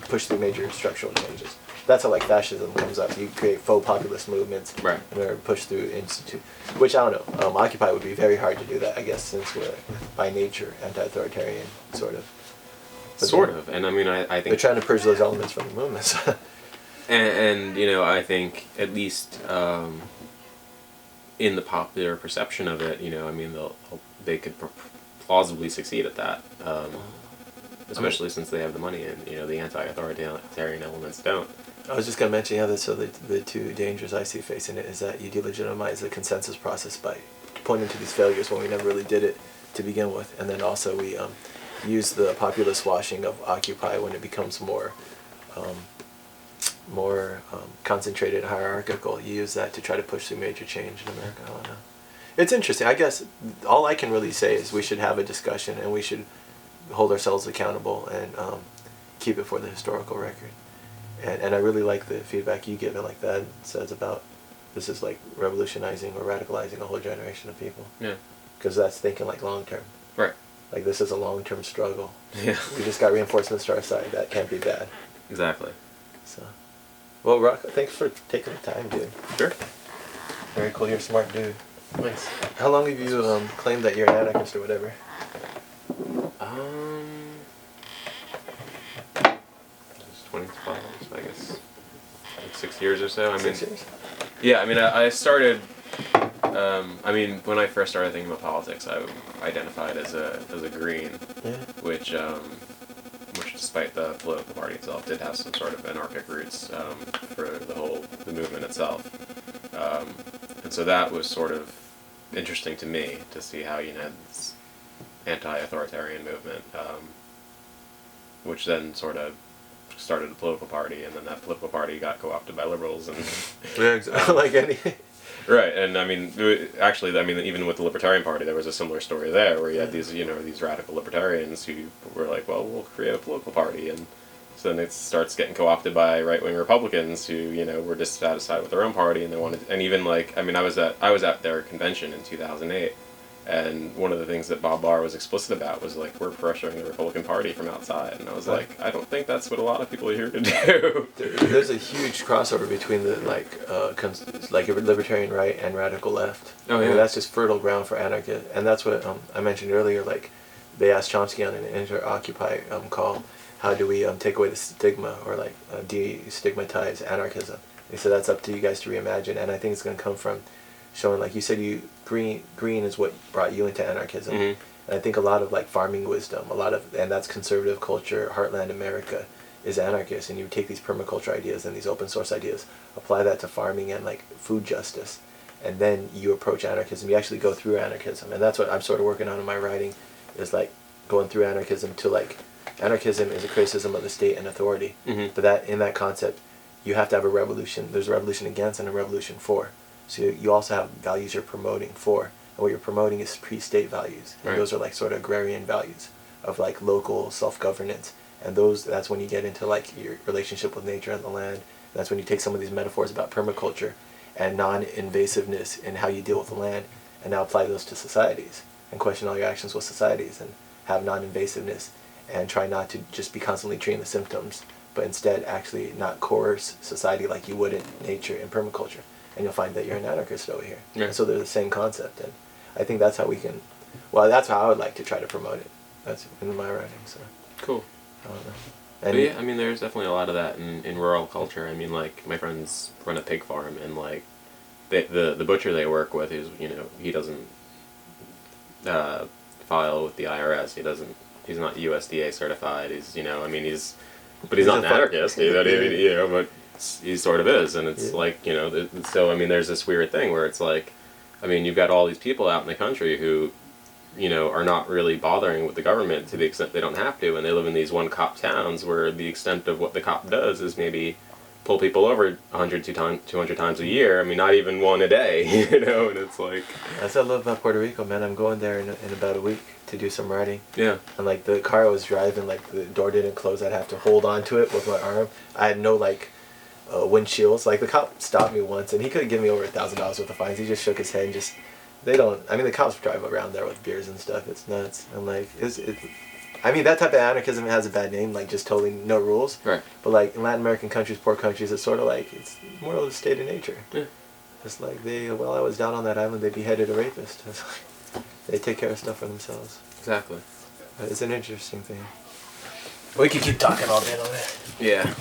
push through major structural changes. That's how like fascism comes up. You create faux populist movements Right. in order to push through institute. Which I don't know. Occupy would be very hard to do that, I guess, since we're by nature anti-authoritarian, sort of. But sort of, and I mean, I think they're trying to purge those elements from the movements. and you know, I think at least in the popular perception of it, you know, I mean, they could plausibly succeed at that, especially since they have the money, and you know, the anti-authoritarian elements don't. I was just going to mention, yeah, so the two dangers I see facing it is that you delegitimize the consensus process by pointing to these failures when we never really did it to begin with, and then also we use the populist washing of Occupy when it becomes more concentrated, hierarchical. You use that to try to push through major change in America. I don't know. It's interesting. I guess all I can really say is we should have a discussion and we should hold ourselves accountable and keep it for the historical record. And I really like the feedback you give it like that. It says about this is like revolutionizing or radicalizing a whole generation of people. Yeah. Because that's thinking like long term. Right. Like this is a long term struggle. Yeah. We just got reinforcements to our side. That can't be bad. Exactly. So, well, Rock, thanks for taking the time, dude. Sure. Very cool. You're a smart dude. Nice. How long have you claimed that you're an anarchist or whatever? Just 2012, I guess, like 6 years or so. I mean, 6 years? Yeah, I mean, I started. I mean, when I first started thinking about politics, I identified as a green, Yeah. which despite the political party itself did have some sort of anarchic roots for the movement itself, and so that was sort of interesting to me to see how you had this anti-authoritarian movement, which then sort of started a political party, and then that political party got co-opted by liberals, and Yeah, exactly. Like any. right, and I mean, actually, I mean, even with the Libertarian Party, there was a similar story there, where you had these, you know, these radical libertarians who were like, well, we'll create a political party, and so then it starts getting co-opted by right-wing Republicans who, you know, were dissatisfied with their own party, and they wanted, and even like, I mean, I was at their convention in 2008, and one of the things that Bob Barr was explicit about was like, we're pressuring the Republican Party from outside, and I was like, I don't think that's what a lot of people are here to do. There's a huge crossover between the like libertarian right and radical left. Oh yeah. I mean, that's just fertile ground for anarchy, and that's what I mentioned earlier. Like, they asked Chomsky on an Inter-Occupy call, how do we take away the stigma or like destigmatize anarchism? He said that's up to you guys to reimagine, and I think it's going to come from showing, like you said, green is what brought you into anarchism. Mm-hmm. And I think a lot of like farming wisdom, and that's conservative culture, heartland America is anarchist, and you take these permaculture ideas and these open source ideas, apply that to farming and like food justice, and then you approach anarchism. You actually go through anarchism, and that's what I'm sort of working on in my writing, is like going through anarchism to like, anarchism is a criticism of the state and authority, but that in that concept, you have to have a revolution. There's a revolution against and a revolution for. So you also have values you're promoting for, and what you're promoting is pre-state values, and those are like sort of agrarian values of like local self-governance, and that's when you get into like your relationship with nature and the land. And that's when you take some of these metaphors about permaculture and non-invasiveness in how you deal with the land, and now apply those to societies and question all your actions with societies and have non-invasiveness and try not to just be constantly treating the symptoms, but instead actually not coerce society like you would in nature and permaculture. And you'll find that you're an anarchist over here. Yeah. And so they're the same concept, and I think that's how we can, well, that's how I would like to try to promote it. That's in my writing, so. Cool. I don't know. But yeah, I mean, there's definitely a lot of that in rural culture. I mean, like, my friends run a pig farm, and like, the butcher they work with is, you know, he doesn't file with the IRS. He's not USDA certified. He's, you know, I mean, but he's not an anarchist, you know, but he sort of is, and it's like, you know, so I mean, there's this weird thing where it's like, I mean, you've got all these people out in the country who, you know, are not really bothering with the government to the extent they don't have to, and they live in these one-cop towns where the extent of what the cop does is maybe pull people over 100, 200 times a year. I mean, not even one a day, you know, and it's like... That's what I love about Puerto Rico, man. I'm going there in about a week to do some writing. Yeah. And like the car I was driving, like the door didn't close. I'd have to hold on to it with my arm. I had no like windshields. Like the cop stopped me once, and he could have given me over $1,000 worth of fines. He just shook his head and just, they don't, I mean, the cops drive around there with beers and stuff. It's nuts. And like, I mean, that type of anarchism has a bad name, like just totally no rules. Right. But like in Latin American countries, poor countries, it's sort of like it's more of a state of nature. Yeah. It's like while I was down on that island, they beheaded a rapist. It's like, they take care of stuff for themselves. Exactly. But it's an interesting thing. We could keep talking all day on it. Yeah.